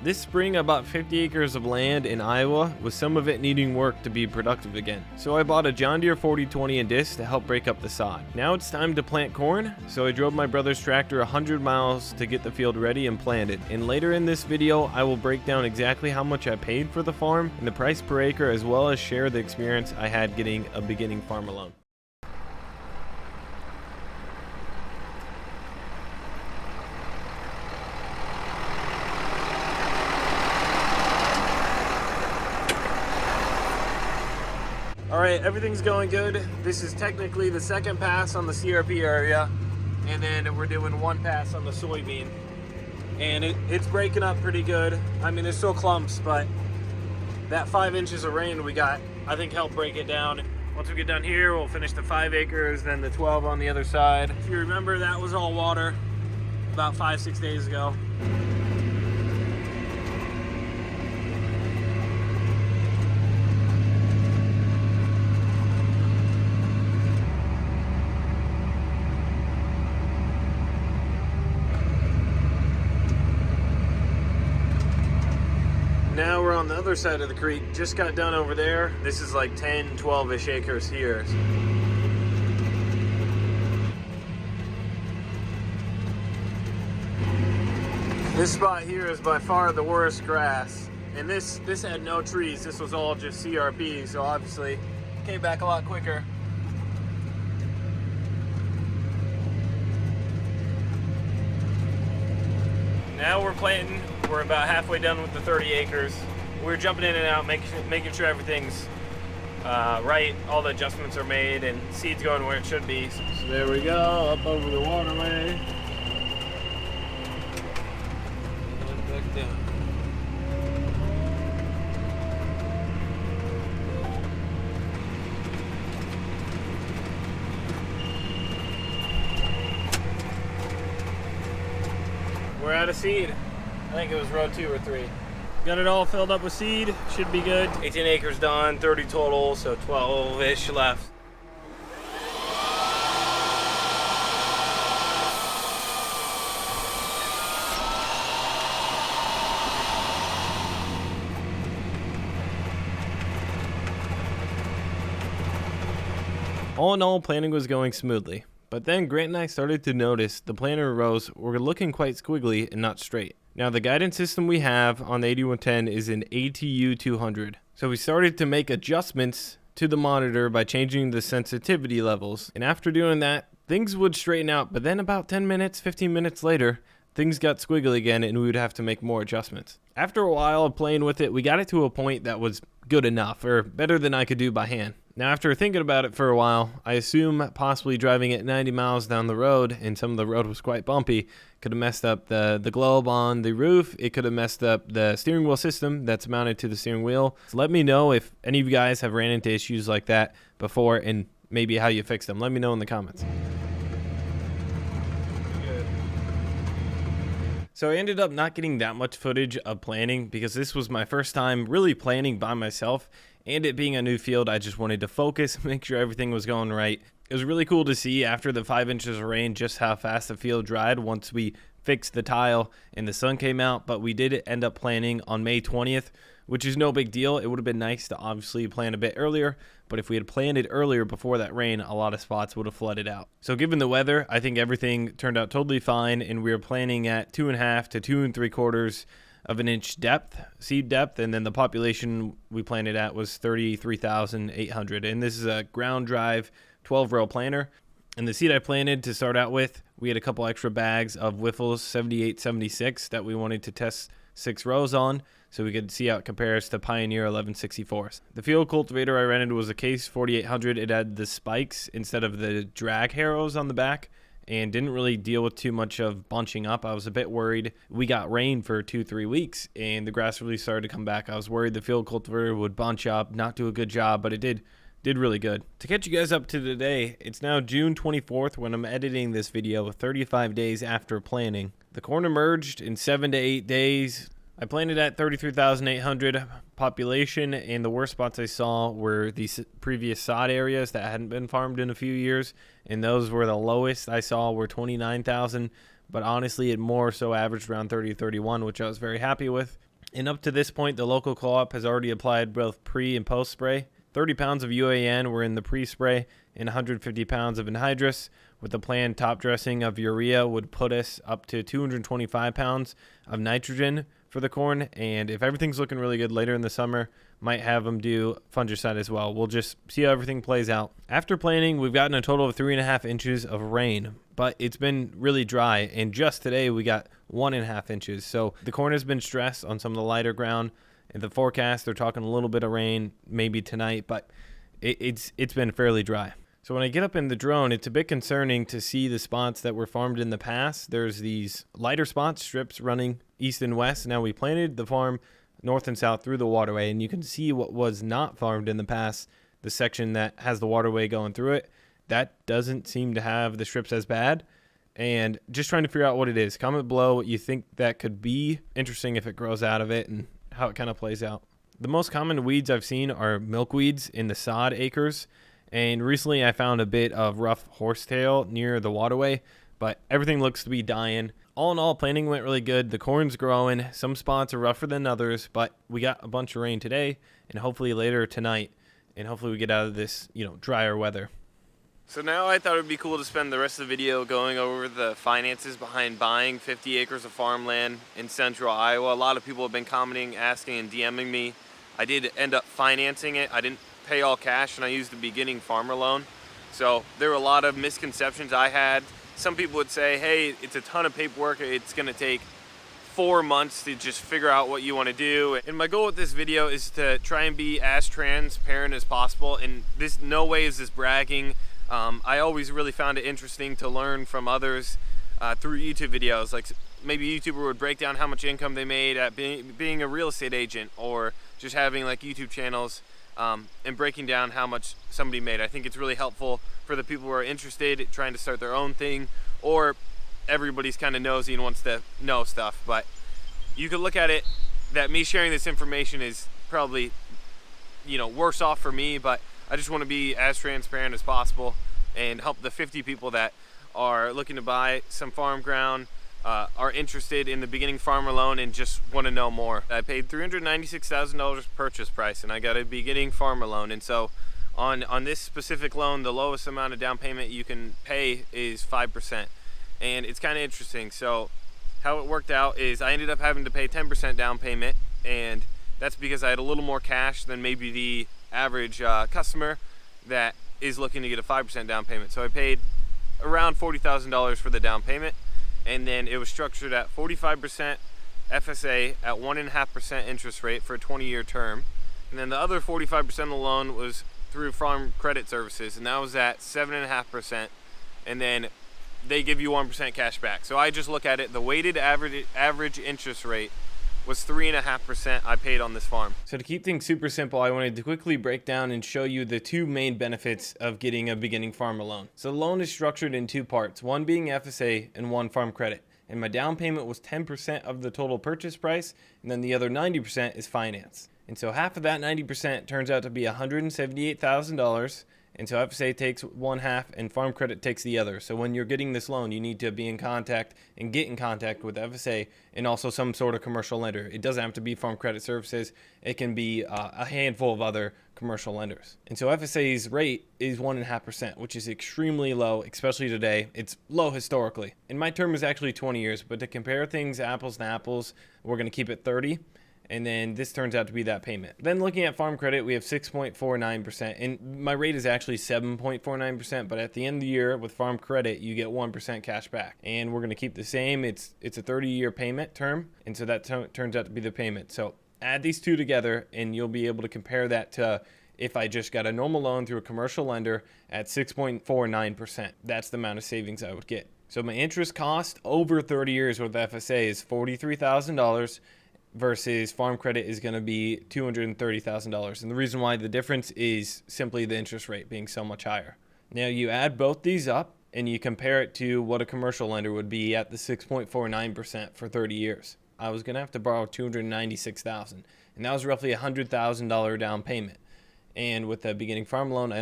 This spring I bought 50 acres of land in Iowa, with some of it needing work to be productive again. So I bought a John Deere 4020 and disc to help break up the sod. Now it's time to plant corn, so I drove my brother's tractor 100 miles to get the field ready and planted. And later in this video, I will break down exactly how much I paid for the farm and the price per acre, as well as share the experience I had getting a beginning farmer loan. Alright, everything's going good. This is technically the second pass on the CRP area, and then we're doing one pass on the soybean. And it's breaking up pretty good. I mean, there's still clumps, but that 5 inches of rain we got, I think, helped break it down. Once we get done here, we'll finish the 5 acres, then the 12 on the other side. If you remember, that was all water about 5-6 days ago. Now we're on the other side of the creek. Just got done over there. This is like 10, 12-ish acres here. This spot here is by far the worst grass. And this had no trees. This was all just CRP, so obviously came back a lot quicker. Now we're planting. We're about halfway done with the 30 acres. We're jumping in and out, making sure everything's right, all the adjustments are made, and seed's going where it should be. So there we go, up over the waterway. And back down. We're out of seed. I think it was row 2 or 3. Got it all filled up with seed, should be good. 18 acres done, 30 total, so 12-ish left. All in all, planting was going smoothly. But then Grant and I started to notice the planter rows were looking quite squiggly and not straight. Now the guidance system we have on the 8110 is an ATU 200. So we started to make adjustments to the monitor by changing the sensitivity levels. And after doing that, things would straighten out. But then about 10 minutes, 15 minutes later, things got squiggly again and we would have to make more adjustments. After a while of playing with it, we got it to a point that was good enough, or better than I could do by hand. Now after thinking about it for a while, I assume possibly driving at 90 miles down the road, and some of the road was quite bumpy, could have messed up the globe on the roof. It could have messed up the steering wheel system that's mounted to the steering wheel. So let me know if any of you guys have ran into issues like that before and maybe how you fixed them. Let me know in the comments. So I ended up not getting that much footage of planting because this was my first time really planting by myself, and it being a new field, I just wanted to focus, make sure everything was going right. It was really cool to see after the 5 inches of rain just how fast the field dried once we fixed the tile and the sun came out. But we did end up planting on May 20th, which is no big deal. It would have been nice to obviously plant a bit earlier, but if we had planted earlier before that rain, a lot of spots would have flooded out. So given the weather, I think everything turned out totally fine, and we were planting at 2.5 to 2 3/4 of an inch depth, seed depth, and then the population we planted at was 33,800. And this is a ground drive 12-row planter. And the seed I planted to start out with, we had a couple extra bags of Wiffles 7876 that we wanted to test 6 rows on, so we could see how it compares to Pioneer 1164s. The field cultivator I rented was a Case 4800. It had the spikes instead of the drag harrows on the back, and didn't really deal with too much of bunching up. I was a bit worried. We got rain for 2-3 weeks, and the grass really started to come back. I was worried the field cultivator would bunch up, not do a good job, but it did really good. To catch you guys up to today, it's now June 24th when I'm editing this video, 35 days after planting. The corn emerged in 7 to 8 days. I planted at 33,800 population, and the worst spots I saw were the previous sod areas that hadn't been farmed in a few years, and those were the lowest I saw were 29,000, but honestly it more so averaged around 30, 31, which I was very happy with. And up to this point, the local co-op has already applied both pre and post spray. 30 pounds of UAN were in the pre-spray and 150 pounds of anhydrous. With the planned top dressing of urea would put us up to 225 pounds of nitrogen for the corn. And if everything's looking really good later in the summer, might have them do fungicide as well. We'll just see how everything plays out. After planting, we've gotten a total of 3.5 inches of rain, but it's been really dry. And just today we got 1.5 inches. So the corn has been stressed on some of the lighter ground. In the forecast, they're talking a little bit of rain maybe tonight, but it's been fairly dry. So when I get up in the drone, it's a bit concerning to see the spots that were farmed in the past. There's these lighter spots, strips running east and west. Now we planted the farm north and south through the waterway, and you can see what was not farmed in the past, the section that has the waterway going through it. That doesn't seem to have the strips as bad. And just trying to figure out what it is. Comment below what you think that could be. Interesting if it grows out of it and how it kind of plays out. The most common weeds I've seen are milkweeds in the sod acres. And recently I found a bit of rough horsetail near the waterway, but everything looks to be dying. All in all, planting went really good. The corn's growing. Some spots are rougher than others, but we got a bunch of rain today and hopefully later tonight. And hopefully we get out of this, drier weather. So now I thought it would be cool to spend the rest of the video going over the finances behind buying 50 acres of farmland in central Iowa. A lot of people have been commenting, asking, and DMing me. I did end up financing it. I didn't pay all cash, and I used the beginning farmer loan. So there were a lot of misconceptions I had. Some people would say, hey, it's a ton of paperwork. It's going to take 4 months to just figure out what you want to do. And my goal with this video is to try and be as transparent as possible. And this, no way is this bragging. I always really found it interesting to learn from others through YouTube videos. Like maybe a YouTuber would break down how much income they made at being a real estate agent, or just having like YouTube channels and breaking down how much somebody made. I think it's really helpful for the people who are interested in trying to start their own thing, or everybody's kind of nosy and wants to know stuff. But you could look at it that me sharing this information is probably, worse off for me, but I just want to be as transparent as possible and help the 50 people that are looking to buy some farm ground, are interested in the beginning farmer loan and just want to know more. I paid $396,000 purchase price and I got a beginning farmer loan. And so on this specific loan, the lowest amount of down payment you can pay is 5%. And it's kind of interesting. So how it worked out is I ended up having to pay 10% down payment, and that's because I had a little more cash than maybe the average customer that is looking to get a 5% down payment. So I paid around $40,000 for the down payment, and then it was structured at 45% FSA at 1.5% interest rate for a 20-year term, and then the other 45% of the loan was through Farm Credit Services, and that was at 7.5%, and then they give you 1% cash back. So I just look at it, the weighted average interest rate was 3.5% I paid on this farm. So to keep things super simple, I wanted to quickly break down and show you the two main benefits of getting a beginning farmer loan. So the loan is structured in two parts, one being FSA and one farm credit. And my down payment was 10% of the total purchase price, and then the other 90% is finance. And so half of that 90% turns out to be $178,000. And so FSA takes one half and farm credit takes the other. So when you're getting this loan, you need to be in contact and get in contact with FSA and also some sort of commercial lender. It doesn't have to be Farm Credit Services. It can be a handful of other commercial lenders. And so FSA's rate is 1.5%, which is extremely low, especially today. It's low historically. And my term is actually 20 years, but to compare things apples to apples, we're going to keep it 30. And then this turns out to be that payment. Then looking at farm credit, we have 6.49%, and my rate is actually 7.49%, but at the end of the year with farm credit, you get 1% cash back. And we're going to keep the same. It's a 30-year payment term, and so that turns out to be the payment. So add these two together, and you'll be able to compare that to if I just got a normal loan through a commercial lender at 6.49%. That's the amount of savings I would get. So my interest cost over 30 years with FSA is $43,000. Versus farm credit is going to be $230,000. And the reason why the difference is simply the interest rate being so much higher. Now you add both these up and you compare it to what a commercial lender would be at the 6.49% for 30 years. I was going to have to borrow $296,000, and that was roughly a $100,000 down payment. And with the beginning farm loan, I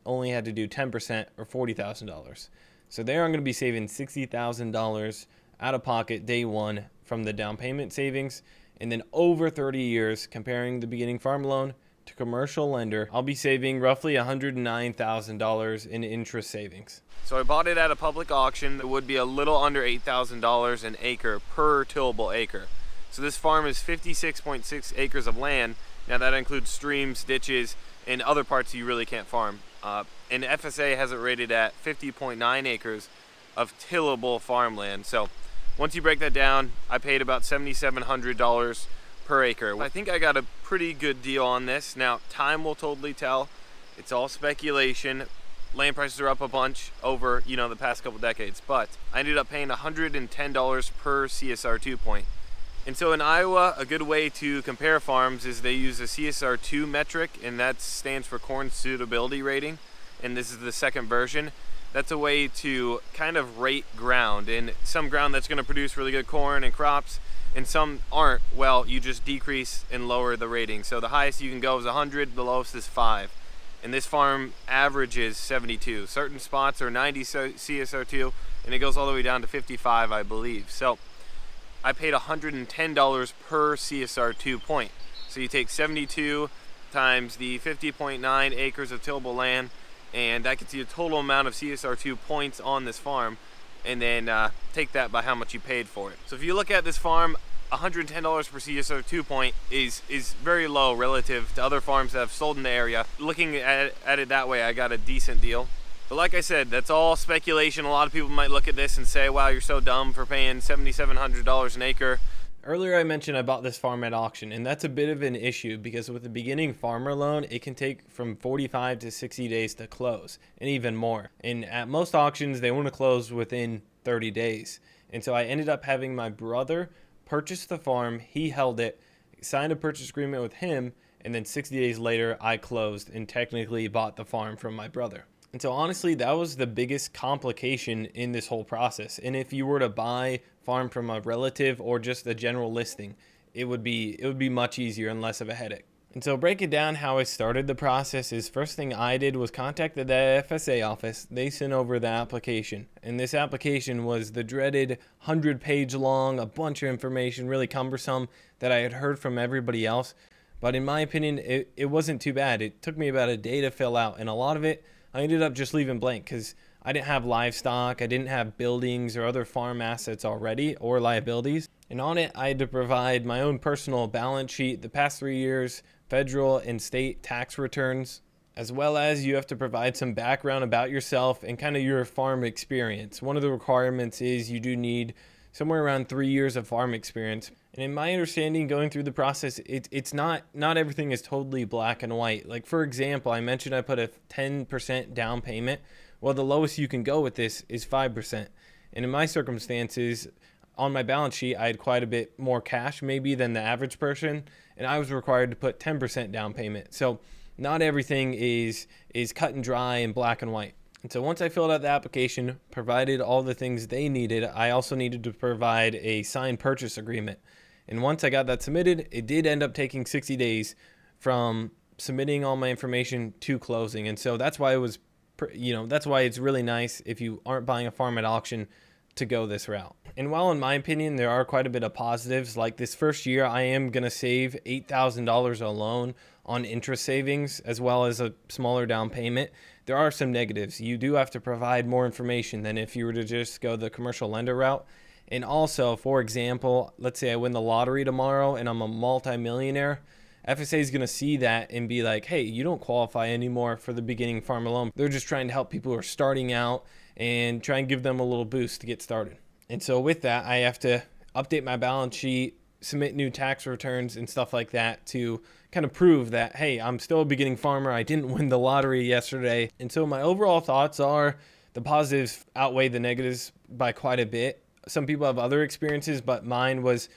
only had to do 10% or $40,000. So there I'm going to be saving $60,000 out of pocket day one from the down payment savings. And then over 30 years, comparing the beginning farm loan to commercial lender, I'll be saving roughly $109,000 in interest savings. So I bought it at a public auction that would be a little under $8,000 an acre per tillable acre. So this farm is 56.6 acres of land. Now that includes streams, ditches, and other parts you really can't farm. And FSA has it rated at 50.9 acres of tillable farmland. So once you break that down, I paid about $7,700 per acre. I think I got a pretty good deal on this. Now, time will totally tell. It's all speculation. Land prices are up a bunch over, the past couple decades, but I ended up paying $110 per CSR2 point. And so in Iowa, a good way to compare farms is they use a CSR2 metric, and that stands for corn suitability rating. And this is the second version. That's a way to kind of rate ground, and some ground that's going to produce really good corn and crops, and some aren't. Well, you just decrease and lower the rating. So the highest you can go is 100, the lowest is 5. And this farm averages 72. Certain spots are 90 CSR2, and it goes all the way down to 55, I believe. So I paid $110 per CSR2 point. So you take 72 times the 50.9 acres of tillable land, and that gets you a total amount of CSR2 points on this farm, and then take that by how much you paid for it. So if you look at this farm, $110 per CSR2 point is very low relative to other farms that have sold in the area. Looking at it that way, I got a decent deal. But like I said, that's all speculation. A lot of people might look at this and say, wow, you're so dumb for paying $7,700 an acre. Earlier I mentioned I bought this farm at auction, and that's a bit of an issue because with the beginning farmer loan, it can take from 45 to 60 days to close, and even more. And at most auctions, they want to close within 30 days. And so I ended up having my brother purchase the farm, he held it, signed a purchase agreement with him, and then 60 days later, I closed and technically bought the farm from my brother. And so honestly, that was the biggest complication in this whole process. And if you were to buy farm from a relative or just a general listing, it would be much easier and less of a headache. And so breaking down how I started the process is first thing I did was contacted the FSA office. They sent over the application. And this application was the dreaded 100-page long, a bunch of information, really cumbersome that I had heard from everybody else. But in my opinion, it wasn't too bad. It took me about a day to fill out, and a lot of it I ended up just leaving blank because I didn't have livestock, I didn't have buildings or other farm assets already or liabilities. And on it, I had to provide my own personal balance sheet, the past 3 years, federal and state tax returns, as well as you have to provide some background about yourself and kind of your farm experience. One of the requirements is you do need somewhere around 3 years of farm experience. And in my understanding, going through the process, it's not everything is totally black and white. Like, for example, I mentioned I put a 10% down payment. Well, the lowest you can go with this is 5%. And in my circumstances, on my balance sheet, I had quite a bit more cash maybe than the average person, and I was required to put 10% down payment. So not everything is cut and dry and black and white. And so once I filled out the application, provided all the things they needed, I also needed to provide a signed purchase agreement. And once I got that submitted, it did end up taking 60 days from submitting all my information to closing. And so that's why that's why it's really nice if you aren't buying a farm at auction to go this route. And while in my opinion, there are quite a bit of positives, like this first year, I am going to save $8,000 alone on interest savings, as well as a smaller down payment. There are some negatives. You do have to provide more information than if you were to just go the commercial lender route. And also, for example, let's say I win the lottery tomorrow and I'm a multimillionaire. FSA is going to see that and be like, hey, you don't qualify anymore for the beginning farmer loan. They're just trying to help people who are starting out and try and give them a little boost to get started. And so with that, I have to update my balance sheet, submit new tax returns and stuff like that to kind of prove that, hey, I'm still a beginning farmer. I didn't win the lottery yesterday. And so my overall thoughts are the positives outweigh the negatives by quite a bit. Some people have other experiences, but mine was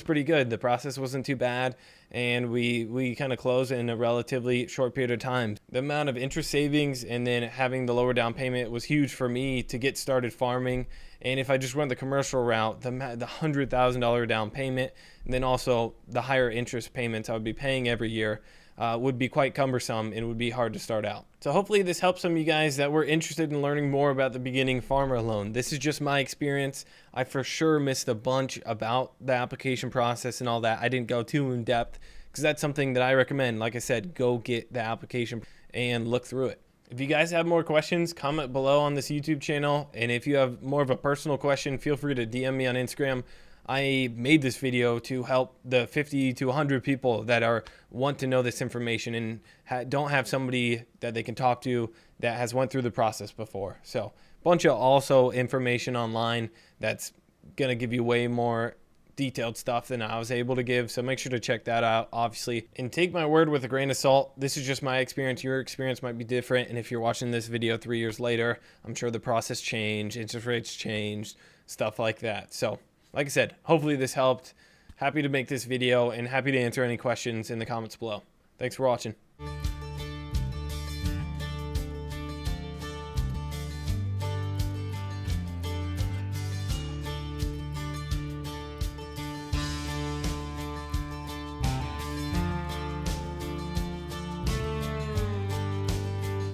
pretty good. The process wasn't too bad, and we kind of closed in a relatively short period of time. The amount of interest savings and then having the lower down payment was huge for me to get started farming. And if I just went the commercial route, the $100,000 down payment, and then also the higher interest payments I would be paying every year, would be quite cumbersome and would be hard to start out. So hopefully this helps some of you guys that were interested in learning more about the beginning farmer loan. This is just my experience. I for sure missed a bunch about the application process and all that. I didn't go too in depth because that's something that I recommend. Like I said, go get the application and look through it. If you guys have more questions, comment below on this YouTube channel. And if you have more of a personal question, feel free to DM me on Instagram. I made this video to help the 50 to 100 people that want to know this information and don't have somebody that they can talk to that has went through the process before. So bunch of also information online that's going to give you way more detailed stuff than I was able to give. So make sure to check that out, obviously, and take my word with a grain of salt. This is just my experience. Your experience might be different. And if you're watching this video 3 years later, I'm sure the process changed, interest rates changed, stuff like that. So like I said, hopefully this helped. Happy to make this video and happy to answer any questions in the comments below. Thanks for watching.